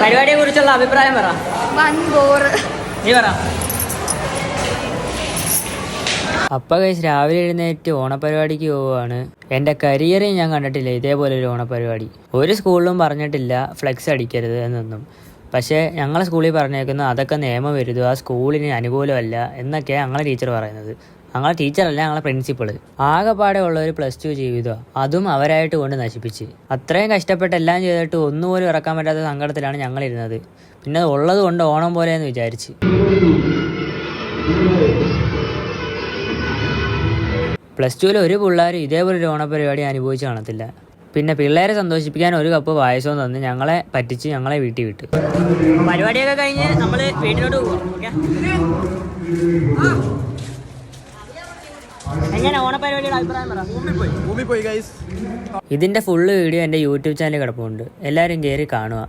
പരിപാടിയെ കുറിച്ചുള്ള അഭിപ്രായം പറ. നീ പറ. അപ്പം ഗൈസ് രാവിലെ എഴുന്നേറ്റ് ഓണപരിപാടിക്ക് പോവുകയാണ്. എൻ്റെ കരിയറിൽ ഞാൻ കണ്ടിട്ടില്ല ഇതേപോലെ ഒരു ഓണപരിപാടി. ഒരു സ്കൂളിലും പറഞ്ഞിട്ടില്ല ഫ്ലെക്സ് അടിക്കരുത് എന്നൊന്നും. പക്ഷേ ഞങ്ങളെ സ്കൂളിൽ പറഞ്ഞേക്കുന്നു അതൊക്കെ നിയമം വരുതു, ആ സ്കൂളിന് അനുകൂലമല്ല എന്നൊക്കെയാണ് ഞങ്ങളെ ടീച്ചർ പറയുന്നത്. ഞങ്ങളെ ടീച്ചറല്ല, ഞങ്ങളെ പ്രിൻസിപ്പൾ. ആകെപ്പാടെ ഉള്ള ഒരു +2 ജീവിതമാണ്, അതും അവരായിട്ട് കൊണ്ട് നശിപ്പിച്ച്. അത്രയും കഷ്ടപ്പെട്ട് എല്ലാം ചെയ്തിട്ട് ഒന്നുപോലും ഇറക്കാൻ പറ്റാത്ത സങ്കടത്തിലാണ് ഞങ്ങളിരുന്നത്. പിന്നെ അത് ഉള്ളത് കൊണ്ട് ഓണം പോലെയെന്ന് വിചാരിച്ച്. +2 ഒരു പിള്ളേർ ഇതേപോലൊരു ഓണപരിപാടി അനുഭവിച്ച് കാണത്തില്ല. പിന്നെ പിള്ളേരെ സന്തോഷിപ്പിക്കാൻ ഒരു കപ്പ് പായസവും തന്ന് ഞങ്ങളെ പറ്റിച്ച് ഞങ്ങളെ വീട്ടിൽ വിട്ടു. പരിപാടിയൊക്കെ കഴിഞ്ഞ് നമ്മൾ വീട്ടിലോട്ട് പോകും. എങ്ങനെ ഓണപരിപാടിയുടെ അഭിപ്രായം പറ. ഇതിൻ്റെ ഫുള്ള് വീഡിയോ എൻ്റെ യൂട്യൂബ് ചാനലിൽ കിടപ്പുണ്ട്, എല്ലാവരും കയറി കാണുക.